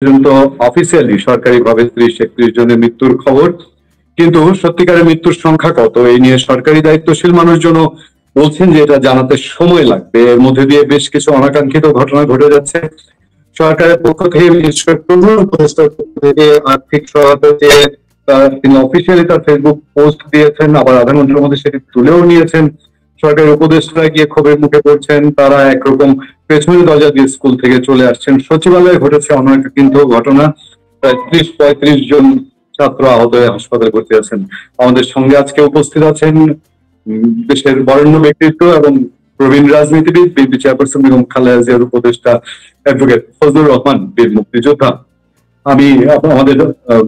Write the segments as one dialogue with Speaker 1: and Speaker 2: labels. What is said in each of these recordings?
Speaker 1: পর্যন্ত অফিসিয়ালি সরকারিভাবে 30-31 জনের মৃত্যুর খবর, কিন্তু সত্যিকারের মৃত্যুর সংখ্যা কত এই নিয়ে সরকারি দায়িত্বশীল মানুষজনও বলছেন যে এটা জানাতে সময় লাগবে। এর মধ্যে দিয়ে বেশ কিছু অনাকাঙ্ক্ষিত ঘটনা ঘটে যাচ্ছে। সরকারের পক্ষ থেকে বিশেষ করে প্রধান উপদেষ্টার পক্ষ থেকে আর্থিক সহায়তা চেয়ে তিনি অফিসিয়ালি তার ফেসবুক পোস্ট দিয়েছেন, আবার আধাঘন্টার মধ্যে সেটি তুলেও নিয়েছেন। সরকারি উপদেষ্টারা গিয়ে ক্ষোভের মুখে পড়ছেন, তারা একরকম পেছনের দরজা দিয়ে স্কুল থেকে চলে আসছেন। সচিবালয়ে ঘটেছে অনাকাঙ্ক্ষিত ঘটনা, প্রায় 30-35 জন ছাত্র আহত হয়ে হাসপাতালে ভর্তি আছেন। আমাদের সঙ্গে আজকে উপস্থিত আছেন দেশের বরেণ্য ব্যক্তিত্ব এবং প্রবীণ রাজনীতিবিদ, বিএনপি চেয়ারপারসন বেগম খালেদা জিয়ার উপদেষ্টা অ্যাডভোকেট ফজলুর রহমান, বীর মুক্তিযোদ্ধা। আমি আমাদের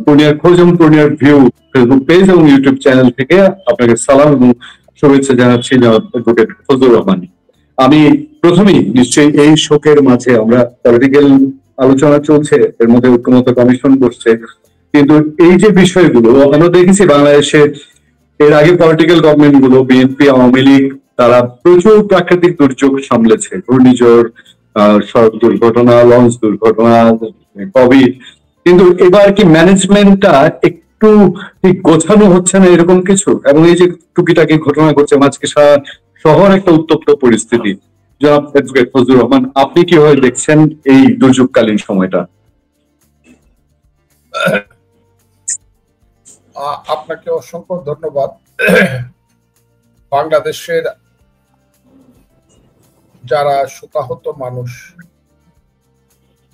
Speaker 1: পূর্ণিয়ার খোঁজ এবং পূর্ণিয়ার ভিউ ফেসবুক পেজ এবং ইউটিউব চ্যানেল থেকে আপনাকে সালাম এবং শুভেচ্ছা জানাচ্ছি অ্যাডভোকেট ফজলুর রহমান। আমি প্রথমেই নিশ্চয়ই এই শোকের মাঝে আমরা পলিটিক্যাল আলোচনা চলছে, এর মধ্যে ঐক্যমত্য কমিশন বসছে, কিন্তু এই যে বিষয়গুলো আমরা দেখেছি বাংলাদেশে এর আগে পলিটিক্যাল গভর্নমেন্ট গুলো, বিএনপি, আওয়ামী লীগ, তারা প্রচুর প্রাকৃতিক দুর্যোগ সামলেছে, ঘূর্ণিঝড়, সড়ক দুর্ঘটনা, লঞ্চ দুর্ঘটনা, কোভিড। কিন্তু এবার কি ম্যানেজমেন্টটা একটু ঠিক গোছানো হচ্ছে না এরকম কিছু? এবং এই যে টুকিটাকি ঘটনা ঘটছে, মাঝকে সারা শহর একটা উত্তপ্ত পরিস্থিতি। জনাব অ্যাডভোকেট ফজলুর রহমান, আপনি কিভাবে দেখছেন এই দুর্যোগকালীন সময়টা?
Speaker 2: আপনাকে অসংখ্য ধন্যবাদ। বাংলাদেশের যারা শোকাহত মানুষ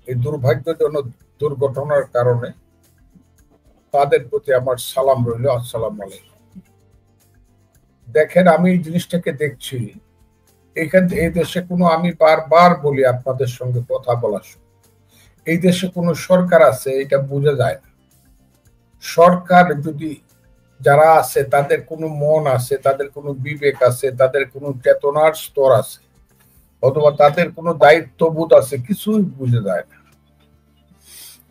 Speaker 2: এই দুর্ভাগ্যজনক দুর্ঘটনার কারণে, তাদের প্রতি আমার সালাম রইল। আসসালামু আলাইকুম। দেখেন, আমি এই জিনিসটাকে দেখছি, এই দেশে কোনো, আমি বারবার বলি আপনাদের সঙ্গে কথা বলার সময়, এই দেশে কোনো সরকার আছে এটা বোঝা যায় না। সরকার যদি যারা আছে তাদের কোনো মন আছে, তাদের কোনো বিবেক আছে, তাদের কোনো চেতনার স্তর আছে, অথবা তাদের কোনো দায়িত্ববোধ আছে, কিছুই বুঝে যায় না।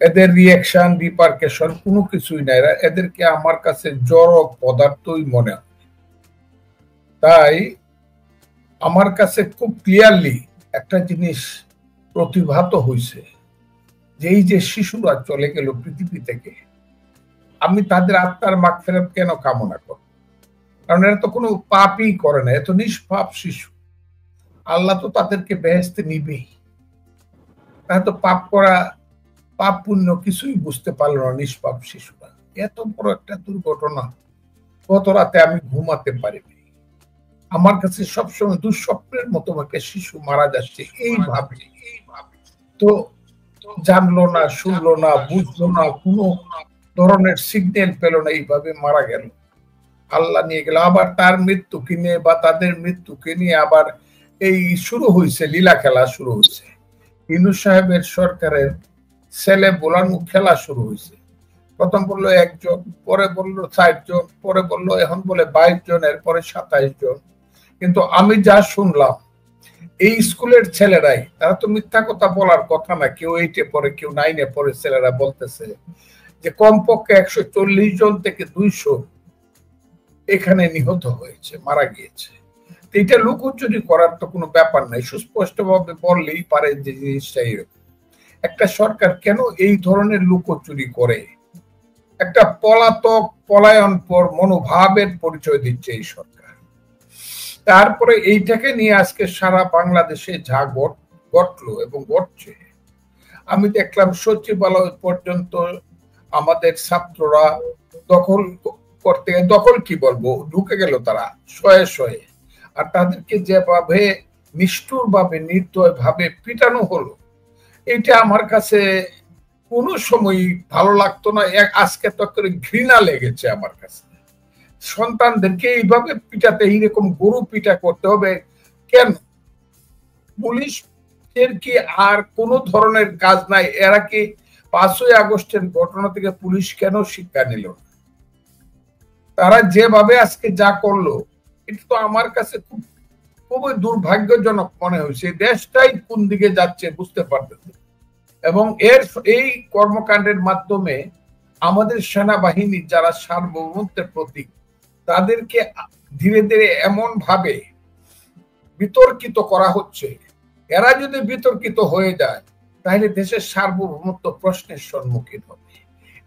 Speaker 2: এদের রিয়াকশন, রিপারকেশন কোনো কিছুই নাই। এদেরকে আমার কাছে জড় পদার্থই মনে হয়। তাই আমার কাছে খুব ক্লিয়ারলি একটা জিনিস প্রতিভাত হয়েছে, যে এই যে শিশুরা চলে গেল পৃথিবী থেকে, আমি তাদের আত্মার মাগফিরাত কেন কামনা করব? কারণ এরা তো কোনো পাপই করে না, এত নিষ্পাপ শিশু। আল্লাহ তো তাদেরকে বেহেশতে নিবেই। তারা তো পাপ করা, পাপ পুণ্য কিছুই বুঝতে পারলো না নিষ্পাপ শিশুরা। এত বড় একটা দুর্ঘটনা, গত রাতে আমি ঘুমাতে পারিনি। আমার কাছে সবসময় দুঃস্বপ্নের মতো একটা শিশু মারা যাচ্ছে এইভাবে। তো জানলো না, শুনলো না, বুঝলো না, কোনো ধরনের সিগন্যাল পেল না, এইভাবে মারা গেল। আল্লাহ নিয়ে গেল। আবার তার মৃত্যুকে নিয়ে বা তাদের মৃত্যুকে নিয়ে আবার এই শুরু হয়েছে, লীলা খেলা শুরু হয়েছে। ইউনূস সাহেবের সরকারের ছেলে বোলানো খেলা শুরু হয়েছে। প্রথম বললো 1 জন, পরে বললো 4 জন, পরে বললো এখন বলে 22 জন, এরপরে 27 জন। কিন্তু আমি যা শুনলাম, এই স্কুলের ছেলেরাই, তারা তো মিথ্যা কথা বলার কথা না, কেউ 8-এ পড়ে, কেউ 9-এ পড়ে, ছেলেরা বলতেছে যে কমপক্ষে 140 জন থেকে 200 এখানে নিহত হয়েছে, মারা গিয়েছে। এটা লুকোচুরি করার তো কোনো ব্যাপার নাই, সুস্পষ্ট ভাবে বললেই পারে যে জিনিসটা এরকম। একটা সরকার কেন এই ধরনের লুকোচুরি করে? একটা পলাতক, পলায়নপর মনোভাবের পরিচয় দিচ্ছে এই সরকার। তারপরে এইটাকে নিয়ে আজকে সারা বাংলাদেশে যা ঘটলো এবং ঘটছে, আমি দেখলাম সচিবালয় পর্যন্ত আমাদের ছাত্ররা দখল করতে, দখল কি বলবো, ঢুকে গেল তারা শয়ে শয়ে। আর তাদেরকে যেভাবে নিষ্ঠুর ভাবে, নির্দয় ভাবে পিটানো হলো, এটা আমার কাছে কোনো সময় ভালো লাগতো না। আজকে তো করে ঘৃণা লেগেছে আমার কাছে। সন্তানদেরকে এইভাবে পিটাতে, এইরকম গরু পিটা করতে হবে কেন? পুলিশ এর কি আর কোন ধরনের কাজ নাই? এরা কি 5ই আগস্টের ঘটনা থেকে পুলিশ কেন শিক্ষা নিল? তারা যেভাবে আজকে যা করলো, এটা তো আমার কাছে খুবই দুর্ভাগ্যজনক মনে হয়েছে। দেশটাই কোন দিকে যাচ্ছে বুঝতে পারতেছে। এবং এই কর্মকাণ্ডের মাধ্যমে আমাদের সেনাবাহিনী যারা সার্বভৌমত্বের প্রতীক, তাদেরকে ধীরে ধীরে এমন ভাবে বিতর্কিত করা হচ্ছে। এরা যদি বিতর্কিত হয়ে যায়, তাহলে দেশের সার্বভৌমত্ব প্রশ্নের সম্মুখীন হবে।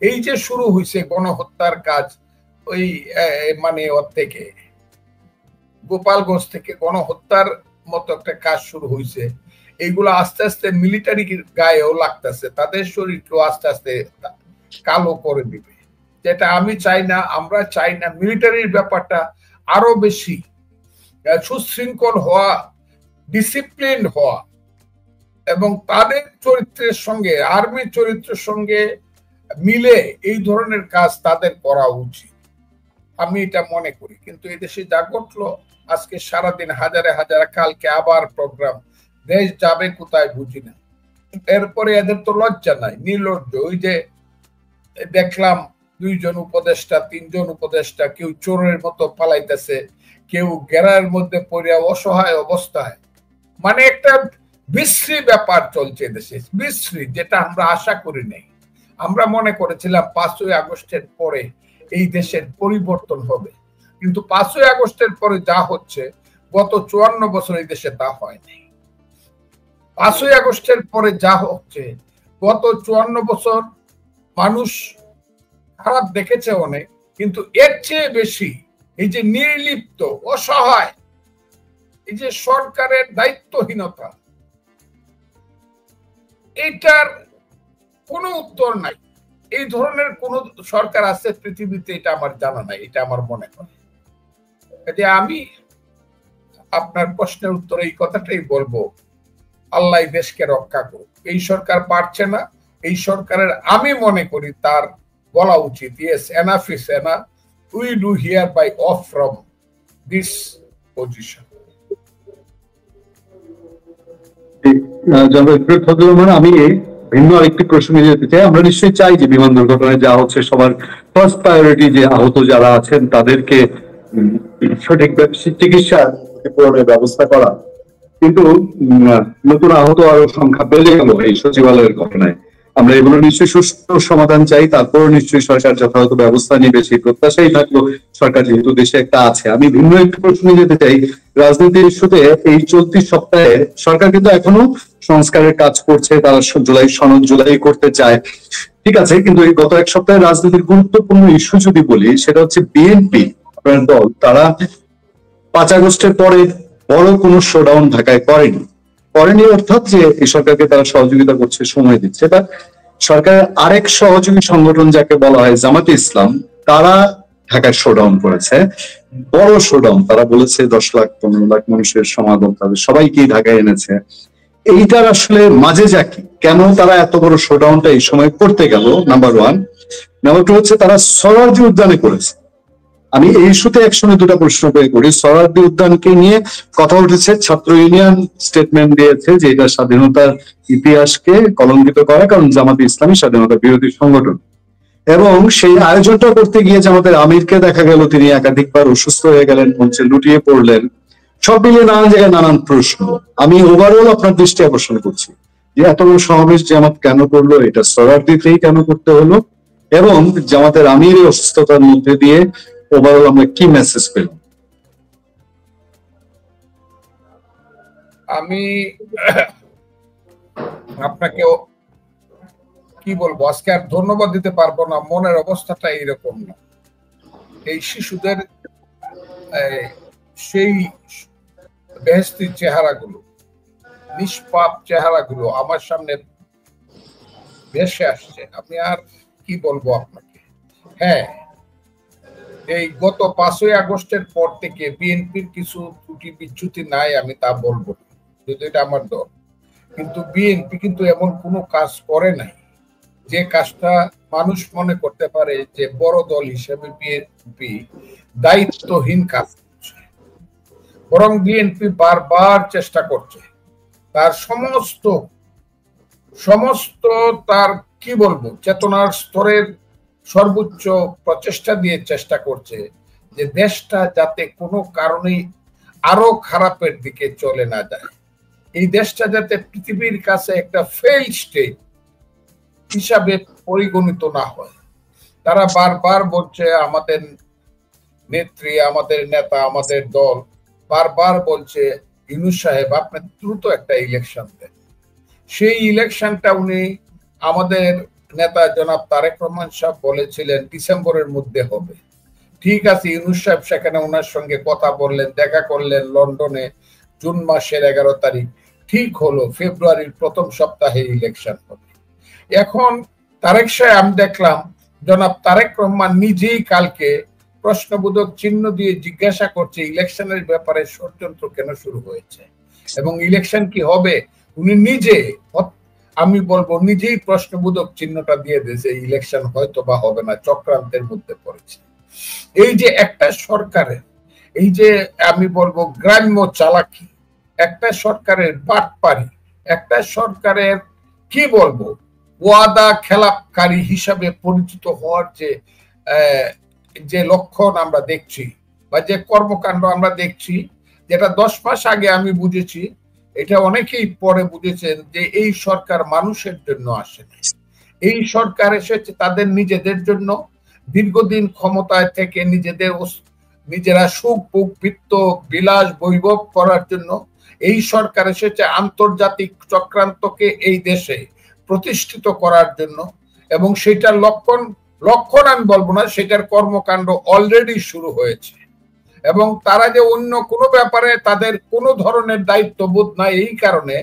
Speaker 2: এই যে শুরু হয়েছে গণহত্যার কাজ, ওই মানে ওর থেকে গোপালগঞ্জ থেকে গণহত্যার মতো একটা কাজ শুরু হয়েছে, এইগুলো আস্তে আস্তে মিলিটারি গায়েও লাগতেছে, তাদের শরীরকেও আস্তে আস্তে কালো করে দিবে। যেটা আমি চাই না, আমরা চাই না। মিলিটারির ব্যাপারটা আরো বেশি সুশৃঙ্খল হওয়া, ডিসিপ্লিন হওয়া, এবং তাদের চরিত্রের সঙ্গে আর্মির চরিত্রের সঙ্গে মিলে এই ধরনের কাজ তাদের করা উচিত, আমি এটা মনে করি। কিন্তু এই দেশে যা ঘটলো আজকে সারাদিন হাজারে হাজারে, কালকে আবার প্রোগ্রাম, দেশ যাবে কোথায় বুঝি না। এরপরে এদের তো লজ্জা নাই, নির্লজ্জ। ওই যে দেখলাম 2 জন উপদেষ্টা 3 জন উপদেষ্টা, কেউ চোরের মতো পালাইতেছে, কেউ গেরার মধ্যে পড়ে অসহায় অবস্থায়, মানে একটা বিশ্রী ব্যাপার চলছে দেশে, বিশ্রী, যেটা আমরা আশা করি নাই। আমরা মনে করেছিলাম 5ই আগস্টের পরে এই দেশের পরিবর্তন হবে, কিন্তু 5ই আগস্টের পরে যা হচ্ছে, গত 54 বছর এই দেশে তা হয়নি। 5ই আগস্টের পরে যা হচ্ছে, গত 54 বছর মানুষ খারাপ দেখেছে অনেক, কিন্তু এর চেয়ে বেশি এই যে নির্লিপ্ত, অসহায়, এই যে সরকারের দায়িত্বহীনতা, এইটার কোনো উত্তর নাই। এই ধরনের কোন সরকার আছে পৃথিবীতে, এটা আমার জানা নাই, এটা আমার মনে হয়। যে আমি আপনার প্রশ্নের উত্তরে এই কথাটাই বলবো, আল্লাহ দেশকে রক্ষা করুক। এই সরকার পারছে না, এই সরকারের আমি মনে করি তার বলা উচিত, yes, enough is enough, we do here by of from this position.
Speaker 1: আমি ভিন্ন আরেকটি প্রশ্ন যেতে চাই। আমরা নিশ্চয়ই চাই যে বিমান দুর্ঘটনায় যা হচ্ছে, সবার ফার্স্ট প্রায়োরিটি যে আহত যারা আছেন তাদেরকে সঠিক চিকিৎসা পূরণের ব্যবস্থা করা। কিন্তু নতুন আহত আরো সংখ্যা বেড়ে গেল এই সচিবালয়ের ঘটনায়। আমরা এগুলো নিশ্চয়ই সুষ্ঠু সমাধান চাই, তারপর নিশ্চয়ই সরকার যথাযথ ব্যবস্থা নিবে, সেই প্রত্যাশাই থাকলো সরকার যেহেতু দেশে একটা আছে। আমি ভিন্ন একটি প্রশ্নে যেতে চাই। রাজনীতির ইস্যুতে এই চলতি সপ্তাহে সরকার কিন্তু এখনো সংস্কারের কাজ করছে, তারা সনদ জুলাই করতে চায়, ঠিক আছে, কিন্তু এই গত 1 সপ্তাহে রাজনীতির গুরুত্বপূর্ণ ইস্যু যদি বলি, সেটা হচ্ছে বিএনপি, আপনার দল, তারা 5 আগস্টের পরে বড় কোনো শোডাউন ঢাকায় করেনি অর্থাৎ যে এই সরকারকে তারা সহযোগিতা করছে, সময় দিচ্ছে। বা সরকারের আরেক সহযোগী সংগঠন যাকে বলা হয় জামাতে ইসলাম, তারা ঢাকায় শোডাউন করেছে, বড় শোডাউন। তারা বলেছে 10 লাখ 15 লাখ মানুষের সমাগম, তাদের সবাইকেই ঢাকায় এনেছে। এইটার আসলে মাঝে যাকি, কেন তারা এত বড় শোডাউনটা এই সময় করতে গেল, নাম্বার 1। নাম্বার 2 হচ্ছে তারা সোহরাওয়ার্দী উদ্যানে করেছে। আমি এই ইস্যুতে একসঙ্গে 2টা প্রশ্ন করি। সোহরাওয়ার্দী উদ্যানকে নিয়ে কথা উঠেছে, ছাত্র ইউনিয়ন স্টেটমেন্ট দিয়েছে যে এটা স্বাধীনতার ইতিহাসকে কলঙ্কিত করা, কারণ জামাতে ইসলামী স্বাধীনতা বিরোধী সংগঠন। এবং সেই আয়োজনটা করতে গিয়ে জামাতের আমিরকে দেখা গেল তিনি একাধিকবার অসুস্থ হয়ে গেলেন, মঞ্চে লুটিয়ে পড়লেন। সব মিলিয়ে নানান জায়গায় নানান প্রশ্ন। আমি ওভারঅল আপনার দৃষ্টি আকর্ষণ করছি যে এত বড় সমাবেশ জামাত কেন করলো, এটা সোহরাওয়ার্দীতেই কেন করতে হলো, এবং জামাতের আমিরের অসুস্থতার মধ্যে দিয়ে ওভারঅল আমরা কি মেসেজ পেলাম?
Speaker 2: আমি আপনাকে কি বলবো, আজকে আর ধন্যবাদ দিতে পারবো না, মনের অবস্থাটা এইরকম না। এই শিশুদের সেই বেহেশতি চেহারাগুলো, নিষ্পাপ চেহারাগুলো আমার সামনে ভেসে আসছে। আমি আর কি বলবো আপনাকে। হ্যাঁ, এই গত 5ই আগস্টের পর থেকে বিএনপির কিছু ত্রুটি বিচ্যুতি নাই, আমি তা বলবো, যদি এটা আমার দল। কিন্তু বিএনপি কিন্তু এমন কোনো কাজ করে নাই যে কাজটা মানুষ মনে করতে পারে যে বড় দল হিসেবে বিএনপি দায়িত্বহীন কাজ করছে। বরং বিএনপি বারবার চেষ্টা করছে তার সমস্ত তার কি বলবো চেতনার স্তরের সর্বোচ্চ প্রচেষ্টা দিয়ে চেষ্টা করছে যে দেশটা যাতে কোনো কারণেই আরো খারাপের দিকে চলে না যায়, এই দেশটা যাতে পৃথিবীর কাছে একটা ফেইল স্টেট হিসাবে পরিগণিত না হয়। তারা বারবার বলছে, আমাদের নেত্রী, আমাদের নেতা, আমাদের দল বারবার বলছে, ইউনূস সাহেব আপনি দ্রুত একটা ইলেকশন দেন। সেই ইলেকশনটা উনি আমাদের নেতা জনাব তারেক রহমান সাহেব বলেছিলেন ডিসেম্বরের মধ্যে হবে। ঠিক আছে, ইউনূস সাহেব সেখানে ওনার সঙ্গে কথা বললেন, দেখা করলেন লন্ডনে, জুন মাসের 11 তারিখ ঠিক হলো ফেব্রুয়ারির প্রথম সপ্তাহে ইলেকশন হবে। এখন তারেক সাহেব আমি দেখলাম জনাব তারেক রহমান নিজেই কালকে প্রশ্নবোধক চিহ্ন দিয়ে জিজ্ঞাসা করছে ইলেকশনের ব্যাপারে ষড়যন্ত্র কেন শুরু হয়েছে এবং ইলেকশন কি হবে। উনি নিজে, আমি বলবো নিজেই প্রশ্নবোধক চিহ্নটা দিয়ে দিয়েছে, ইলেকশন হয়তো বা হবে না, চক্রান্তের মধ্যে পড়েছে। এই যে একটা সরকারের, এই যে আমি বলবো গ্রাম্য চালাকি, একটা সরকারের বাটপারি, একটা সরকারের কি বলবো ওয়াদা খেলাপকারী হিসাবে পরিচিত হওয়ার যে লক্ষণ আমরা দেখছি বা যে কর্মকাণ্ড আমরা দেখছি, যেটা 10 মাস আগে আমি বুঝেছি, এটা অনেকেই পরে বুঝেছেন যে এই সরকার মানুষের জন্য আসেনি। এই সরকার এসেছে তাদের নিজেদের জন্য, দীর্ঘদিন ক্ষমতায় থেকে নিজেরা সুখ বুক বৃত্ত বিলাস বৈভব করার জন্য। এই সরকার এসেছে আন্তর্জাতিক চক্রান্তকে এই দেশে প্রতিষ্ঠিত করার জন্য, এবং সেটার লক্ষণ আমি বলবো না, সেটার কর্মকাণ্ড অলরেডি শুরু হয়েছে। এবং তারা যে অন্য কোনো ব্যাপারে তাদের কোনো ধরনের দায়িত্ববোধ নাই, এই কারণে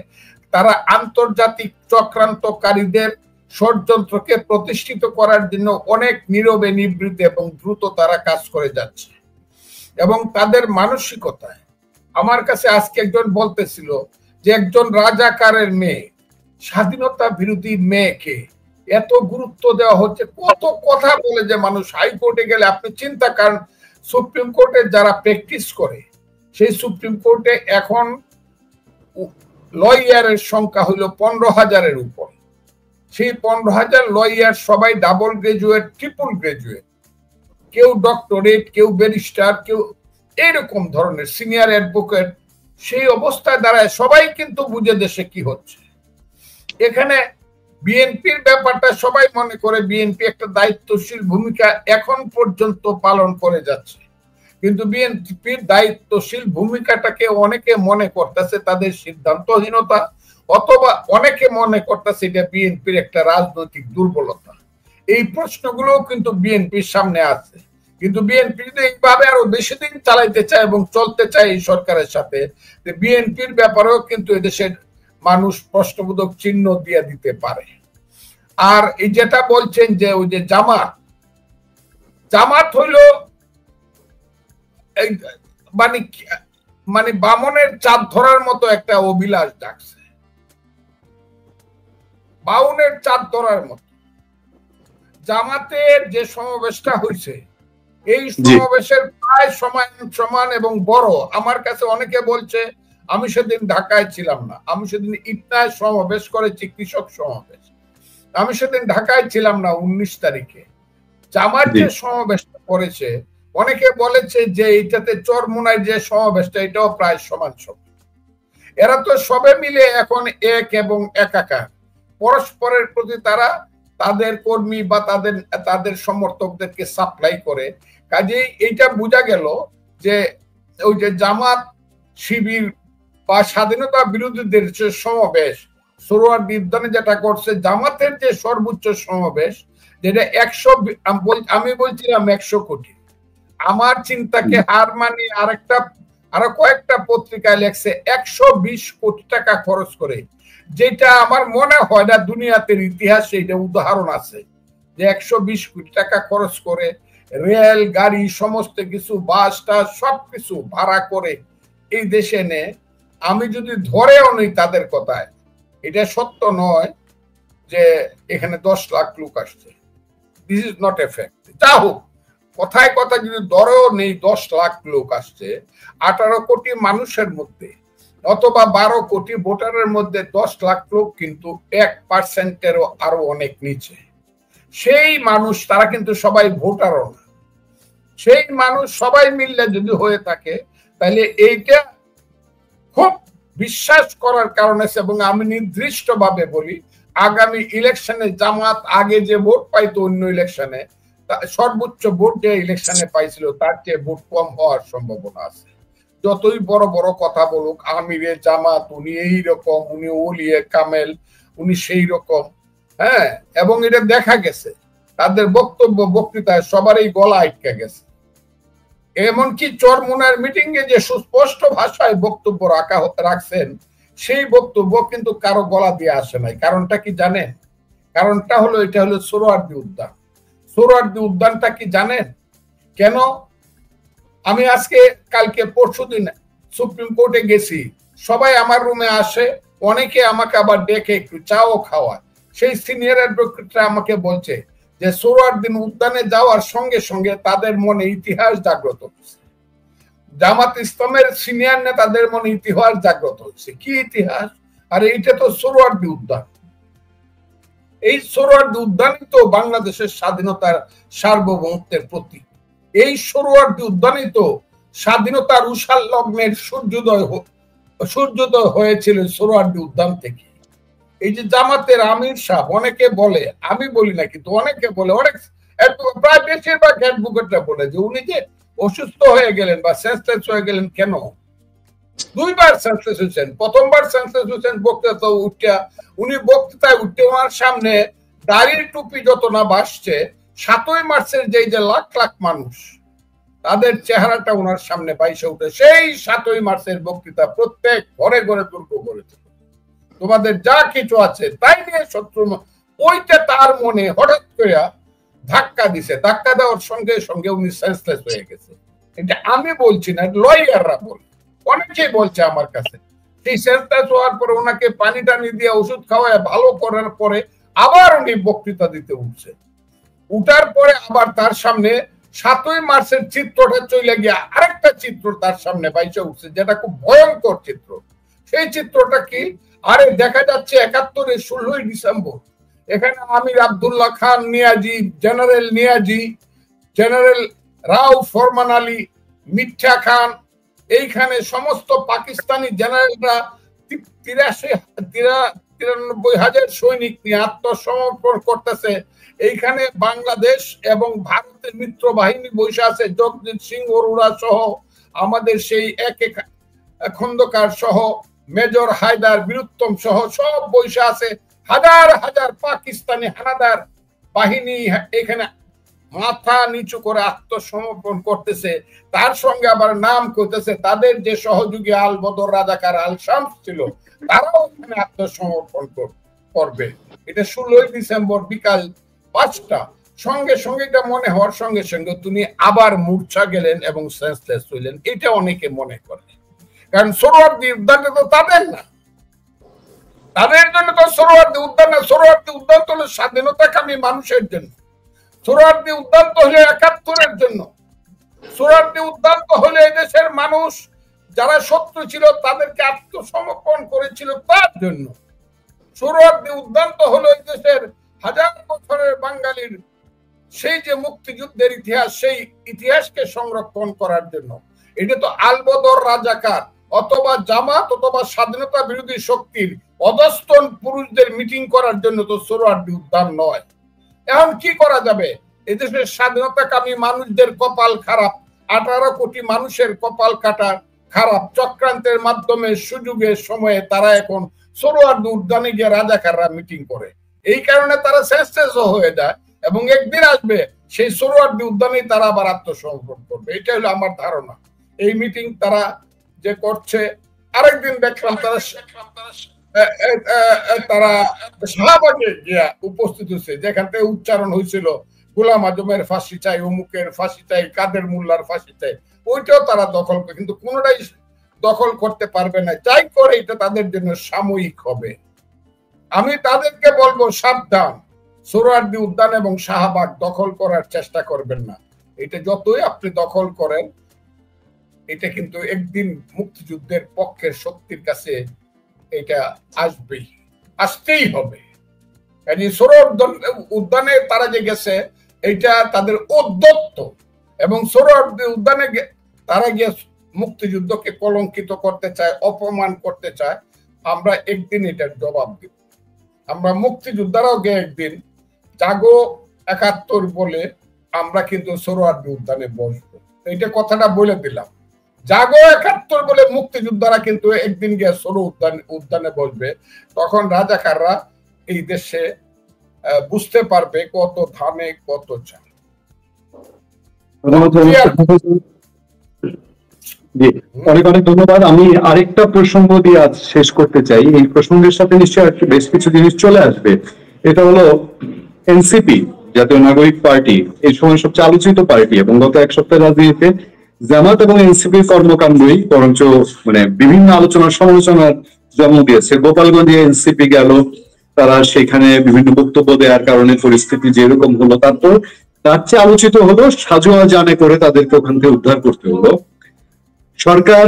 Speaker 2: তারা আন্তর্জাতিক চক্রান্তকারীদের ষড়যন্ত্রকে প্রতিষ্ঠিত করার জন্য অনেক নীরবে নিবৃত্ত এবং দ্রুত তারা কাজ করে যাচ্ছে। এবং তাদের মানসিকতায় আমার কাছে আজকে একজন বলতেছিল যে একজন রাজাকারের মেয়ে, স্বাধীনতা বিরোধী মেয়েকে এত গুরুত্ব দেওয়া হচ্ছে, কত কথা বলে যে মানুষ। হাইকোর্টে গেলে আপনি চিন্তা করেন, সুপ্রিম কোর্টে যারা প্র্যাকটিস করে, সেই সুপ্রিম কোর্টে এখন লয়ারের সংখ্যা হইল 15,000-এর উপর। সেই 15,000 লয়ার সবাই ডাবল গ্রাজুয়েট, ট্রিপল গ্রাজুয়েট, কেউ ডক্টরেট, কেউ ব্যারিস্টার, কেউ এরকম ধরনের সিনিয়র অ্যাডভোকেট। সেই অবস্থায় দাঁড়ায় সবাই কিন্তু বুঝে দেশে কি হচ্ছে। এখানে বিএনপির ব্যাপারটা সবাই মনে করে বিএনপি একটা দায়িত্বশীল ভূমিকা এখন পর্যন্ত পালন করে যাচ্ছে, কিন্তু বিএনপির দায়িত্বশীল ভূমিকাটাকে অনেকে মনে করতেছে তাদের সিদ্ধান্তহীনতা, অথবা অনেকে মনে করতেছে এটা বিএনপির একটা রাজনৈতিক দুর্বলতা। এই প্রশ্নগুলোও কিন্তু বিএনপির সামনে আছে। কিন্তু বিএনপি যদি এইভাবে আরো বেশি দিন চালাইতে চায় এবং চলতে চায় এই সরকারের সাথে, বিএনপির ব্যাপারেও কিন্তু এদেশের মানুষ প্রশ্নবোধক চিহ্ন দিয়ে দিতে পারে। আর এই যেটা বলছেন যে ওই যে জামাত হইল মানে বামনের চাঁদ ধরার মতো একটা অভিলাষ ডাকছে, বাউনের চাঁদ ধরার মতো। জামাতের যে সমাবেশটা হয়েছে, এই সমাবেশের প্রায় সমান এবং বড়। আমার কাছে অনেকে বলছে, আমি সেদিন ঢাকায় ছিলাম না, আমি সেদিন ইটনায় সমাবেশ করেছি, কৃষক সমাবেশ, আমি সেদিন ঢাকায় ছিলাম না 19 তারিখে। জামাত যে সমাবেশটা করেছে, অনেকে বলেছে যে এইটাতে চরমোনায় যে সমাবেশটা, এটাও প্রায় সমান। এরা তো সবে মিলে এখন এক এবং একাকার, পরস্পরের প্রতি তারা তাদের কর্মী বা তাদের সমর্থকদেরকে সাপ্লাই করে। কাজেই এইটা বোঝা গেল যে ওই যে জামাত শিবির বা স্বাধীনতা বিরোধীদের যে সমাবেশ সোহরাওয়ার্দী উদ্যানে যেটা করছে, জামাতের যে সর্বোচ্চ সমাবেশ, যেটা 100, আমি বলছিলাম 100 কোটি। আমার চিন্তাকে হার মানিয়ে আরো কয়েকটা পত্রিকায় লেখছে 120 কোটি টাকা খরচ করে, যেটা আমার মনে হয় না দুনিয়াতে ইতিহাসে এটা উদাহরণ আছে যে 120 কোটি টাকা খরচ করে রেল গাড়ি সমস্ত কিছু বাসটা সবকিছু ভাড়া করে এই দেশে নে। আমি যদি ধরেও নেই তাদের কথায়, এটা সত্য নয় যে এখানে 10 লাখ লোক আসছে, this is not a fact. যা হোক, কথায় কথা যদি ধরেও নেই 10 লাখ লোক আসছে, 18 কোটি মানুষের মধ্যে অথবা 12 কোটি ভোটারের মধ্যে 10 লাখ লোক কিন্তু 1%-এরও আরো অনেক নিচে। সেই মানুষ তারা কিন্তু সবাই ভোটারও না। সেই মানুষ সবাই মিললে যদি হয়ে থাকে, তাহলে এইটা খুব বিশ্বাস করার কারণে, এবং আমি নির্দিষ্টভাবে বলি, আগামী ইলেকশনে জামাত আগে যে ভোট পাইতো অন্য ইলেকশনে, সর্বোচ্চ ভোট যে ইলেকশনে পাইছিল তার চেয়ে ভোট কম হওয়ার সম্ভাবনা আছে। যতই বড় বড় কথা বলুক, আমিরে জামাত, উনি এইরকম, উনি ওলিয়ে কামেল, উনি সেই রকম, হ্যাঁ, এবং এটা দেখা গেছে তাদের বক্তব্য বক্তৃতায় সবারই গলা আটকে গেছে। এমনকি চরমুনার মিটিং এ যে সুস্পষ্ট ভাষায় বক্তব্য রাখছেন, সেই বক্তব্য কিন্তু কারো গলা দিয়ে আসে নাই। কারণটা কি জানেন? কারণটা হলো, এটা হলো সোহরাওয়ার্দী উদ্যান। সোহরাওয়ার্দী উদ্যানটা কি জানেন কেন? আমি আজকে কালকে পরশুদিন সুপ্রিম কোর্টে গেছি, সবাই আমার রুমে আসে, অনেকে আমাকে আবার ডেকে একটু চাও খাওয়ায়। সেই সিনিয়র অ্যাডভোকেটরা আমাকে বলছে যে সোহরাওয়ার্দী উদ্যানে যাওয়ার সঙ্গে সঙ্গে তাদের মনে ইতিহাস জাগ্রত হচ্ছে। জামাত ইসলামের সিনিয়র নেতাদের মনে ইতিহাস জাগ্রত হচ্ছে। কি ইতিহাস? আর এইটা তো সোহরাওয়ার্দী উদ্যান। এই সোহরাওয়ার্দী উদ্যানই তো বাংলাদেশের স্বাধীনতার সার্বভৌমত্বের প্রতীক। এই সোহরাওয়ার্দী উদ্যানই তো স্বাধীনতার উষার লগ্নের সূর্যোদয় হয়েছিল সোহরাওয়ার্দী উদ্যান থেকে। এই যে জামাতের আমির সাহেব, অনেকে বলে, আমি বলি না কিন্তু অনেকে বলে, অনেক প্রায় বেশিরভাগ অ্যাডভোকেটরা বলে যে উনি যে অসুস্থ হয়ে গেলেন বা সেন্সলেস হয়ে গেলেন। কেন? দুইবার সেন্সলেস হয়েছেন। প্রথমবার সেন্সলেস হয়েছেন বক্তৃতা উঠা, উনি বক্তৃতায় উঠতে ওনার সামনে দাড়ির টুপি যত না বাসছে, 7ই মার্চের যে লাখ লাখ মানুষ, তাদের চেহারাটা ওনার সামনে বাইসে উঠে। সেই 7ই মার্চের বক্তৃতা প্রত্যেক ঘরে ঘরে তুর্ক করেছিল, তোমাদের যা কিছু আছে তাই নিয়ে শত্রু, ওইটা তার মনে হঠাৎ করে ধাক্কা দিছে। ধাক্কা দেওয়ার সঙ্গে সঙ্গে উনি সেন্সলেস হয়ে গেছে। এটা আমি বলছি না, লয়াররা বলে, অনেকেই বলছে আমার কাছে। সেই সেন্সলেস হওয়ার পরে ওনাকে পানি টানি দিয়ে ওষুধ খাওয়ায় ভালো করার পরে আবার উনি বক্তৃতা দিতে উঠছে। উঠার পরে আবার তার সামনে 7ই মার্চের চিত্রটা চলে গিয়া আরেকটা চিত্র তার সামনে বাইসে উঠছে, যেটা খুব ভয়ঙ্কর চিত্র। সেই চিত্রটা কি? আরে দেখা যাচ্ছে 71-এর 16ই ডিসেম্বর এখানে আমির আব্দুল্লাহ খান নিয়াজি, জেনারেল নিয়াজি, জেনারেল রাও ফরমান আলী, মিঠা খান, এইখানে সমস্ত পাকিস্তানি জেনারেলরা 93,000 সৈনিক নিয়ে আত্মসমর্পণ করতেছে। এইখানে বাংলাদেশ এবং ভারতের মিত্র বাহিনী বসে আছে, জগজিৎ সিং অরোরা সহ, আমাদের সেই খন্দকার সহ, মেজর হায়দার, বীরুত্তম সহ সব বসে আছে। হাজার হাজার পাকিস্তানি হানাদার বাহিনী এখানে মাথা নিচু করে আত্মসমর্পণ করতেছে। তার সঙ্গে আবার নাম করতেছে তাদের যে সহযোগী আল বদর রাজাকার আল শামস ছিল, তারাও এখানে আত্মসমর্পণ করবে। এটা 16ই ডিসেম্বর বিকাল 5টা। সঙ্গে সঙ্গে এটা মনে হওয়ার সঙ্গে সঙ্গে তিনি আবার মূর্ছা গেলেন এবং সেন্সলেস হইলেন। এটা অনেকে মনে করে, কারণ সোহরাওয়ার্দী উদ্যানটা তো তাদের না, তাদের জন্য তো সোহরাওয়ার্দী উদ্যান না। সোহরাওয়ার্দী উদ্যান তো হলো স্বাধীনতাকামী মানুষের জন্য। সোহরাওয়ার্দী উদ্যান তো হলো 71-এর জন্য। সোহরাওয়ার্দী উদ্যান তো হলো এদেশের মানুষ যারা শত্রু ছিল তাদেরকে আত্মসমর্পণ করেছিল তার জন্য। সোহরাওয়ার্দী উদ্যান তো হলো এদেশের হাজার বছরের বাঙালির সেই যে মুক্তিযুদ্ধের ইতিহাস, সেই ইতিহাসকে সংরক্ষণ করার জন্য। এটা তো আলবদর রাজাকার অথবা জামাত অথবা স্বাধীনতা বিরোধী শক্তির অধস্তন পুরুষদের মিটিং করার জন্য তো সোহরাওয়ার্দী উদ্যান নয়। এখন কি করা যাবে? এদেশের স্বাধীনতাকামী মানুষদের কপাল খারাপ, 18 কোটি মানুষের কপাল কাটা খারাপ। চক্রান্তের মাধ্যমে সুযোগে সময়ে তারা এখন সোহরাওয়ার্দী উদ্যানে গিয়ে রাজাকাররা মিটিং করে। এই কারণে তারা সেন্সলেস হয়ে যায় এবং একদিন আসবে সেই সোহরাওয়ার্দী উদ্যানে তারা আবার আত্মসমর্পণ করবে। এটা হলো আমার ধারণা। এই মিটিং তারা যে করছে, আরেকদিন দেখলাম তারা শাহবাগে গিয়া উপস্থিত হয়েছে, যেখান থেকে উচ্চারণ হয়েছিল গোলাম আজমের ফাঁসি চাই, অমুকের ফাঁসি চাই, কাদের মোল্লার ফাঁসি চাই। ওইটাও তারা দখল করে, কিন্তু কোনোটাই দখল করতে পারবে না। যাই করে এটা তাদের জন্য সাময়িক হবে। আমি তাদেরকে বলবো সাবধান, সোহরাওয়ার্দী উদ্যান এবং শাহবাগ দখল করার চেষ্টা করবেন না। এটা যতই আপনি দখল করেন, এটা কিন্তু একদিন মুক্তিযুদ্ধের পক্ষের শক্তির কাছে এটা আসবেই, আসতেই হবে। সোহরাওয়ার্দী উদ্যানে তারা যে গেছে এটা তাদের উদ্যত্ত, এবং সোহরাওয়ার্দী উদ্যানে তারা গিয়ে মুক্তিযুদ্ধকে কলঙ্কিত করতে চায়, অপমান করতে চায়। আমরা একদিন এটার জবাব দিব। আমরা মুক্তিযোদ্ধারাও গিয়ে একদিন জাগো 71 বলে আমরা কিন্তু সোহরাওয়ার্দী উদ্যানে বসবো। এটা কথাটা বলে দিলাম। জাগো ৭১ বলে মুক্তিযোদ্ধারা কিন্তু একদিন গিয়ে সরু উদ্যানে বসবে, তখন রাজাকাররা এই দেশে বুঝতে পারবে কত ধানে কত চাল।
Speaker 1: অনেক অনেক ধন্যবাদ। আমি আরেকটা প্রসঙ্গ দিয়ে আজ শেষ করতে চাই, এই প্রসঙ্গের সাথে নিশ্চয়ই বেশ কিছু জিনিস চলে আসবে। এটা হলো এনসিপি, জাতীয় নাগরিক পার্টি, এই সময় সবচেয়ে আলোচিত পার্টি, এবং গত এক সপ্তাহের রাজনীতিতে জামাত এবং এনসিপির কর্মকাণ্ডই বরঞ্চ মানে বিভিন্ন আলোচনার সমালোচনার জন্ম দিয়েছে। গোপালগঞ্জে এনসিপি গেল, তারা সেখানে বিভিন্ন বক্তব্য দেওয়ার কারণে পরিস্থিতি যেরকম হলো, তারপর তার চেয়ে আলোচিত হলো সাজোয়া জানে করে তাদেরকে ওখান থেকে উদ্ধার করতে হলো। সরকার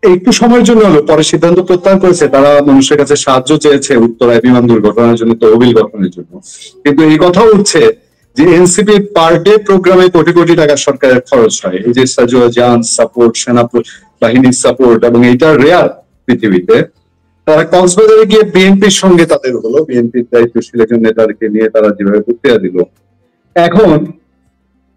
Speaker 1: একটু সময়ের জন্য হলো পরে সিদ্ধান্ত প্রত্যাহার করেছে, তারা মানুষের কাছে সাহায্য চেয়েছে উত্তরায় বিমান দুর্ঘটনার জন্য, তহবিল গঠনের জন্য। কিন্তু এই কথাও উঠছে যে এনসিপি পার ডে প্রোগ্রামে কোটি কোটি টাকা সরকারের খরচ হয়, এই যে সাজোয়া জান সাপোর্ট, সেনা বাহিনীর সাপোর্ট, এবং এইটা রেয়ার পৃথিবীতে। তারা কক্সবাজারে গিয়ে বিএনপির সঙ্গে তাদের হলো, বিএনপির দায়িত্বশীল একজন নেতাকে নিয়ে তারা যেভাবে বক্তৃতা দিল। এখন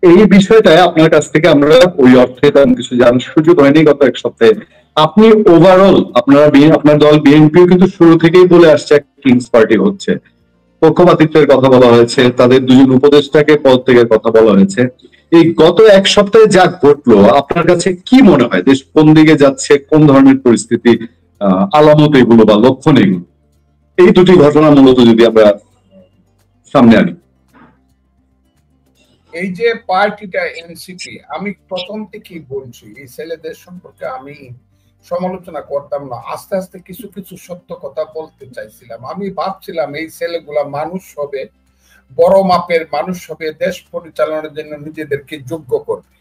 Speaker 1: এই বিষয়টায় আপনার কাছ থেকে আমরা ওই অর্থে তেমন কিছু জানার সুযোগ হয়নি গত এক সপ্তাহে। আপনি ওভারঅল আপনার দল বিএনপিও কিন্তু শুরু থেকেই বলে আসছে কিংস পার্টি হচ্ছে, পক্ষপাতিত্বের কথা বলা হয়েছে, তাদের দুজন উপদেষ্টাকে পদ থেকে কথা বলা হয়েছে। এই গত এক সপ্তাহে যা ঘটলো আপনার কাছে কি মনে হয়, দেশ কোন দিকে যাচ্ছে, কোন ধরনের পরিস্থিতি, আলামত এগুলো বা লক্ষণ এগুলো, এই দুটি ঘটনা মূলত যদি আমরা সামনে আনি।
Speaker 2: এই যে পার্টিটা এনসিপি, আমি প্রথম থেকেই বলছি এই ছেলেদের সম্পর্কে আমি সমালোচনা করতাম না, আস্তে আস্তে কিছু কিছু সত্য কথা বলতে চাইছিলাম। আমি ভাবছিলাম এই ছেলেগুলা মানুষ হবে, বড় মাপের মানুষ হবে, দেশ পরিচালনার জন্য নিজেদেরকে যোগ্য করবে।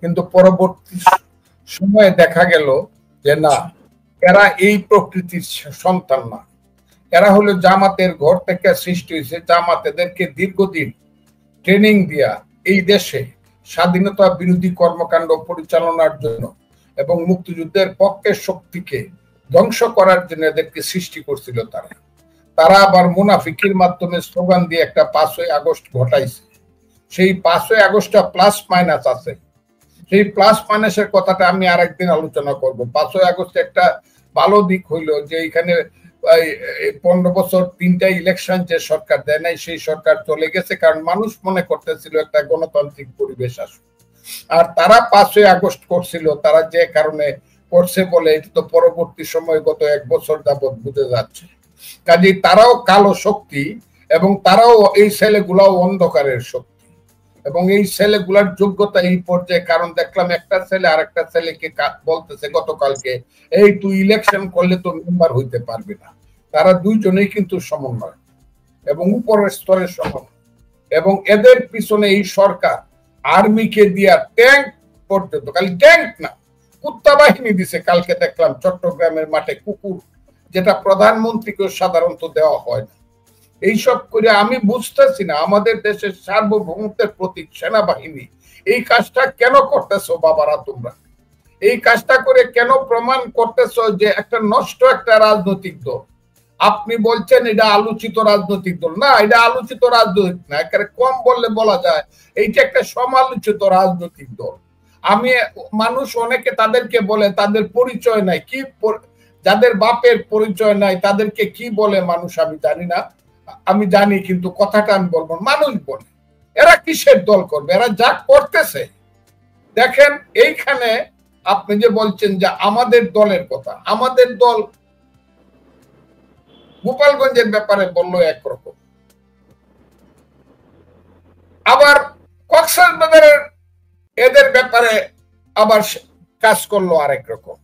Speaker 2: কিন্তু পরবর্তী সময়ে দেখা গেল যে না, এরা এই প্রকৃতির সন্তান না, এরা হলো জামাতের ঘর থেকে সৃষ্টি হয়েছে। জামাত এদেরকে দীর্ঘদিন ট্রেনিং দিয়া এই দেশে স্বাধীনতা বিরোধী কর্মকাণ্ড পরিচালনার জন্য এবং মুক্তিযুদ্ধের পক্ষের শক্তিকে ধ্বংস করার জন্য এদেরকে সৃষ্টি করছিল। তারা আবার মুনাফিকির মাধ্যমে স্লোগান দিয়ে একটা 5ই আগস্ট ঘটাইছে। সেই 5ই আগস্টটা প্লাস মাইনাস আছে, সেই প্লাস মাইনাসের কথাটা আমি আরেকদিন আলোচনা করব। 5ই আগস্ট একটা ভালো দিক হইলো যে এখানে 15 বছর 3টা ইলেকশন যে সরকার দেয় নাই, সেই সরকার চলে গেছে, কারণ মানুষ মনে করতেছিল একটা গণতান্ত্রিক পরিবেশ আসবে। আর তারা 5ই আগস্ট করছিল, তারা যে কারণে করছে বলে এটা তো পরবর্তী সময় গত 1 বছর যাবৎ বুঝে যাচ্ছে। কাজেই তারাও কালো শক্তি, এবং তারাও এই ছেলেগুলাও অন্ধকারের শক্তি, এবং এই ছেলেগুলার যোগ্যতা এই পর্যায়ে। কারণ দেখলাম একটা ছেলে আর একটা ছেলেকে বলতেছে গতকালকে, এই তুই ইলেকশন করলে তো মেম্বার হইতে পারবি না। তারা দুইজনেই কিন্তু সমন্বয় এবং উপরের স্তরের সমন্বয়, এবং এদের পিছনে এই সরকার আর্মিকে দিয়া ট্যাঙ্ক পর্যন্ত, খালি ট্যাঙ্ক না, কুত্তা বাহিনী দিছে। কালকে দেখলাম চট্টগ্রামের মাঠে কুকুর, যেটা প্রধানমন্ত্রীকে সাধারণত দেওয়া হয় না। এইসব করে আমি বুঝতেছি না, আমাদের দেশের সার্বভৌমত্বের প্রতীক সেনাবাহিনী এই কাজটা কেন করতেছো বাবারা? তোমরা এই কাজটা করে কেন প্রমাণ করতেছো যে একটা নষ্ট একটা রাজনৈতিক দল? আপনি বলছেন এটা আলোচিত রাজনৈতিক দল না, এটা আলোচিত রাজনৈতিক না, একেবারে কম বললে বলা যায় এইটা একটা সমালোচিত রাজনৈতিক দল। আমি মানুষ অনেকে তাদেরকে বলে তাদের পরিচয় নাই, কি যাদের বাপের পরিচয় নাই তাদেরকে কি বলে মানুষ আমি জানি না, আমি জানি কিন্তু কথাটা আমি বলবো, মানুষ বলে। এরা কিসের দল করবে? এরা যা করতেছে দেখেন। এইখানে আপনি যে বলছেন যে আমাদের দলের কথা, আমাদের দল গোপালগঞ্জের ব্যাপারে বললো একরকম, আবার কক্সবাজারের এদের ব্যাপারে আবার কাজ করলো আরেক রকম।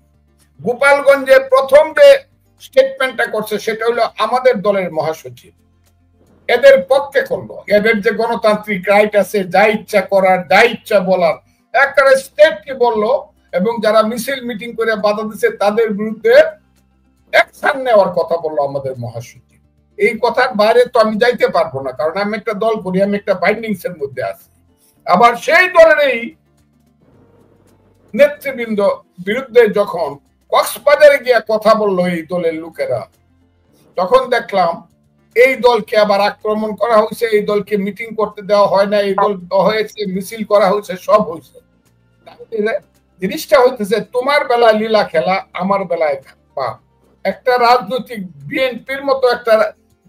Speaker 2: গোপালগঞ্জে প্রথম যে স্টেটমেন্টটা করছে সেটা হলো আমাদের দলের মহাসচিব এদের পক্ষে করলো। এদের যে গণতান্ত্রিক রাইট আছে, যা ইচ্ছা করার, যা ইচ্ছা বলার, একটা স্টেট কি বললো, এবং যারা মিছিল মিটিং করে বাধা দিচ্ছে তাদের বিরুদ্ধে অ্যাকশন নেওয়ার কথা বললো আমাদের মহাসচিব। এই কথার বাইরে তো আমি যাইতে পারবো না, কারণ আমি একটা দল করি, আমি একটা বাইন্ডিংস এর মধ্যে আছি। আবার সেই দলের এই নেতৃবৃন্দ বিরুদ্ধে যখন কক্সবাজারে গিয়ে কথা বললো এই দলের লোকেরা, তখন দেখলাম এই দলকে আবার আক্রমণ করা হয়েছে, এই দলকে মিটিং করতে দেওয়া হয় না, এই দল হয়েছে, মিছিল করা হয়েছে, সব হয়েছে। জিনিসটা হইতেছে তোমার বেলায় লীলা খেলা, আমার বেলায় পাপ। একটা রাজনৈতিক বিএনপির মতো একটা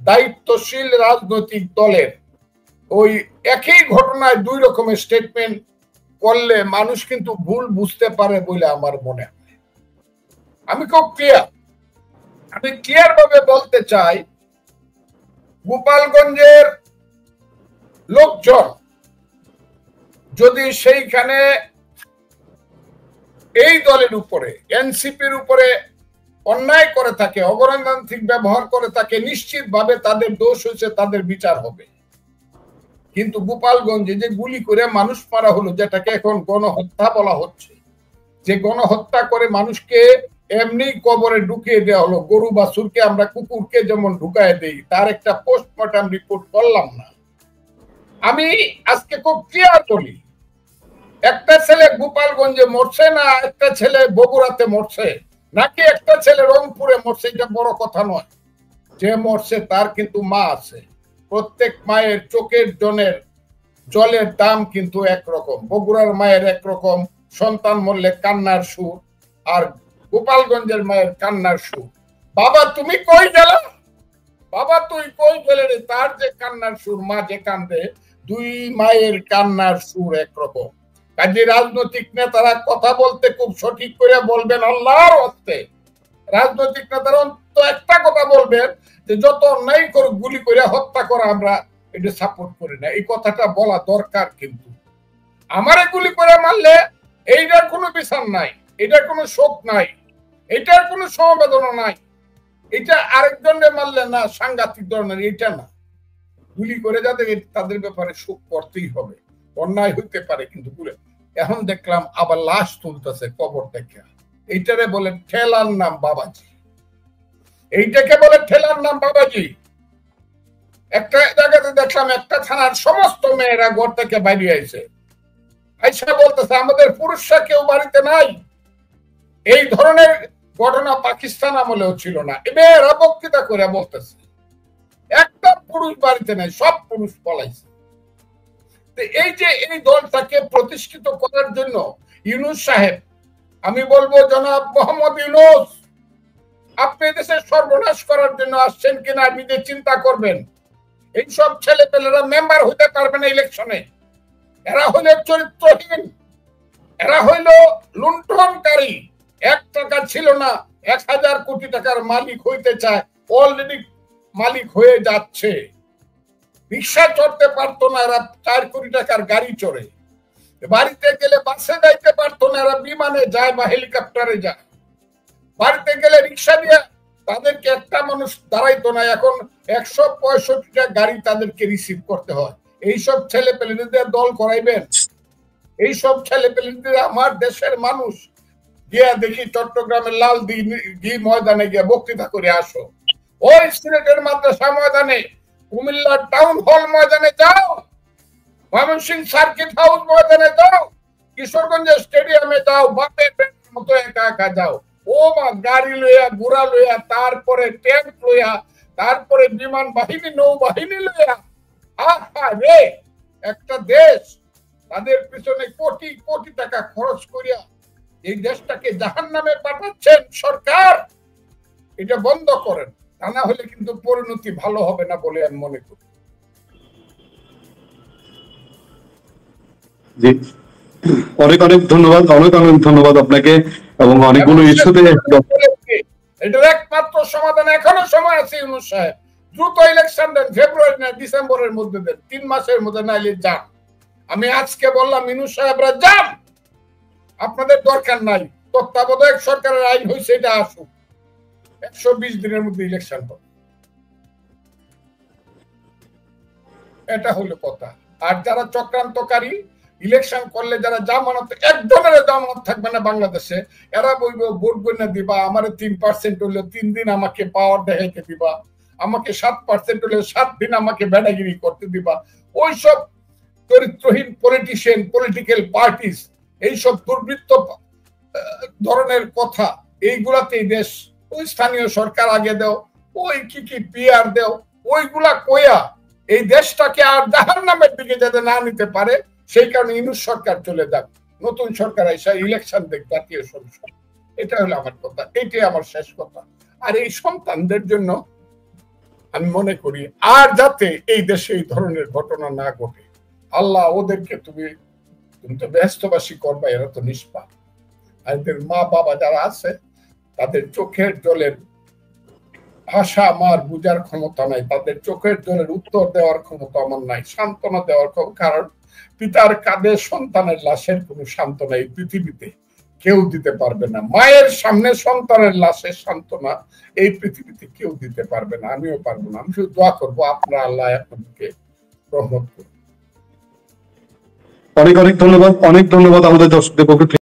Speaker 2: দায়িত্বশীল রাজনৈতিক দলের ওই একই ঘটনায় দুই রকমের স্টেটমেন্ট করলে মানুষ কিন্তু ভুল বুঝতে পারে বলে আমার মনে হয়। আমি খুব ক্লিয়ার ভাবে বলতে চাই, গোপালগঞ্জের লোকজন যদি সেইখানে এই দলের উপরে, এনসিপির উপরে অন্যায় করে থাকে, অগণতান্ত্রিক ব্যবহার করে থাকে, নিশ্চিতভাবে তাদের দোষ হয়েছে, তাদের বিচার হবে। কিন্তু গোপালগঞ্জে যে গুলি করে মানুষ মারা হলো, যেটাকে এখন গণহত্যা বলা হচ্ছে, যে গণহত্যা করে মানুষকে এমনি কবরে ঢুকিয়ে দেওয়া হলো, গরু বাছুরকে আমরা কুকুরকে যেমন ঢুকায় দেই, তার একটা পোস্টমর্টম রিপোর্ট করলাম না। আমি আজকে খুব ক্লিয়ার বলি, একটা ছেলে গোপালগঞ্জে মরছে না একটা ছেলে বগুড়াতে মরছে, নাকি একটা ছেলে রংপুরে মরছে, এটা বড় কথা নয়। যে মরছে তার কিন্তু মা আছে, প্রত্যেক মায়ের চোখের জলের দাম কিন্তু একরকম। বগুড়ার মায়ের একরকম সন্তান মরলে কান্নার সুর, আর গোপালগঞ্জের মায়ের কান্নার সুর। বাবা তুমি কই গেলা, বাবা তুই কই গেলে রে, তার যে কান্নার সুর, মা যে কান্দে, দুই মায়ের কান্নার সুর একরকম। কাজে রাজনৈতিক নেতারা কথা বলতে খুব সঠিক করে বলবেন আল্লাহর হস্তে। রাজনৈতিক নেতারা তো একটা কথা বলবেন যে যত অন্যায় করে গুলি করে হত্যা করা আমরা এটা সাপোর্ট করি না, এই কথাটা বলা দরকার। কিন্তু আমারে গুলি করে মারলে এইটার কোনো বিচার নাই, এটার কোনো শোক নাই, এটার কোনো সমবেদনা নাই। এটা আরেকজনের মারলে না সাংঘাতিক ধরনের, এটা না। গুলি করে যাদের তাদের ব্যাপারে শোক করতেই হবে, অন্যায় হইতে পারে কিন্তু গুলি। এখন দেখলাম আবার লাশ তুলতেছে কবর থেকে, এইটারে বলে ঠেলার নাম বাবাজি, এইটাকে বলে ঠেলার নাম বাবাজি। একটা জায়গাতে দেখলাম একটা থানার সমস্ত মেয়েরা ঘর থেকে বাইরে আইছে, আইসা বলতেছে আমাদের পুরুষরা কেউ বাড়িতে নাই। এই ধরনের ঘটনা পাকিস্তান আমলেও ছিল না। মেয়েরা বক্তৃতা করে বলতেছে একটা পুরুষ বাড়িতে নাই, সব পুরুষ পলাইছে। এই যে এই দলটাকে প্রতিষ্ঠিত করার জন্য ইউনূস সাহেব, আমি বলবো জনাব মোহাম্মদ ইউনূস, আপনি দেশের সর্বনাশ করার জন্য আসছেন কিনা নিজে চিন্তা করবেন। এইসব ছেলে পেলেরা মেম্বার হইতে পারবে না ইলেকশনে। এরা হইল চরিত্রহীন, এরা হইল লুণ্ঠনকারী। 1 টাকা ছিল না 1000 কোটি টাকার মালিক হইতে চায়, অলরেডি মালিক হয়ে যাচ্ছে। রিক্সা চড়তে পারতো না, এরা 4 কোটি টাকার গাড়ি চড়ে। বাড়িতে গেলে বাসে যাইতে পারতো না, এরা বিমানে যায় বা হেলিকপ্টারে যায়। বাড়িতে গেলে রিক্সা দিয়ে তাদেরকে একটা মানুষ দাঁড়াইতো না, এখন 165টা গাড়ি তাদেরকে রিসিভ করতে হয়। এইসব ছেলে পেলেদের দল করাইবেন? এইসব ছেলে পেলেদের আমার দেশের মানুষ গিয়া দেখি চট্টগ্রামের লালদী ময়দানে গিয়ে বক্তৃতা করে আসো, ওই সিলেটের মাদ্রাসা ময়দানে, কুমিল্লার টাউন হল ময়দানে যাও, ময়মনসিংহ সার্কিট হাউস ময়দানে যাও, কিশোরগঞ্জের স্টেডিয়ামে যাও, বাপের মতো একা একা যাও। ও মা, গাড়ি লইয়া, ঘোড়া লইয়া, তারপরে ট্যাঙ্ক লইয়া, তারপরে বিমান বাহিনী, নৌবাহিনী লইয়া। আহা রে, একটা দেশ তাদের পিছনে কোটি কোটি টাকা খরচ করিয়া এই দেশটাকে জাহান্নামে পাঠাচ্ছেন সরকার। এটা বন্ধ করেন, তা না হলে কিন্তু পরিণতি ভালো হবে না বলে আমি মনে করি।
Speaker 1: জি, অনেক অনেক ধন্যবাদ, অনেক অনেক ধন্যবাদ আপনাকে, এবং অনেকগুলো ইস্যুতে
Speaker 2: এটার একমাত্র সমাধান, এখনো সময় আছে ইউনূস সাহেব, দ্রুত ইলেকশন দেন, ফেব্রুয়ারি না ডিসেম্বরের মধ্যে দেন, 3 মাসের মধ্যে, নাইলে যান। আমি আজকে বললাম ইউনূস সাহেবরা যান, আপনাদের দরকার নাই। তত্ত্বাবধায়ক সরকারের আইন হয়েছে, এটা আসুক, 120 দিনের মধ্যে ইলেকশন হবে, এটা হলো কথা। আর যারা চক্রান্তকারী, ইলেকশন করলে যারা জামানত, একজনের জামানত থাকবে না বাংলাদেশে, এরা বলবে ভোট গণনা দিবা, আমার 3% হলে 3 দিন আমাকে পাওয়ার দেখাইতে দিবা, আমাকে 7% হলে 7 দিন আমাকে বেড়াগিরি করতে দিবা। ওইসব চরিত্রহীন পলিটিশিয়ান, পলিটিক্যাল পার্টিস, এইসব দুর্বৃত্ত ধরনের কথা, এইগুলাতেই দেশ, ওই স্থানীয় সরকার আগে দাও, ওই কি পিআর দাও, ওইগুলা কইয়া এই দেশটাকে আর জাহান্নামের দিকে যাতে না নিতে পারে, সেই কারণে ইউনূস সরকার চলে যাক। নতুন সরকার এসে ইলেকশন দেখ জাতীয় সংসদ, এটা হলো আমার কথা, এটাই আমার শেষ কথা। আর এই সন্তানদের জন্য আমি মনে করি আর যাতে এই দেশে এই ধরনের ঘটনা না ঘটে, আল্লাহ ওদেরকে তুমি তো ব্যস্তবাসী করবা, এরা তো নিষ্পাপ। আর এদের মা বাবা যারা আছে তাদের চোখের জলের ভাষা আমার বুঝার ক্ষমতা নাই, তাদের চোখের জলের উত্তর দেওয়ার ক্ষমতা আমার নাই, সান্ত্বনা দেওয়ার ক্ষমতা। কারণ পিতার কাঁধে সন্তানের লাশের কোনো সান্ত্বনা এই পৃথিবীতে কেউ দিতে পারবে না। মায়ের সামনে সন্তানের লাশের সান্ত্বনা এই পৃথিবীতে কেউ দিতে পারবে না, আমিও পারবো না। আমি শুধু দোয়া করবো আপনার আল্লাহ আপনাদেরকে রহমত করুন।
Speaker 1: অনেক অনেক ধন্যবাদ, অনেক ধন্যবাদ আমাদের দর্শকদের পক্ষ থেকে।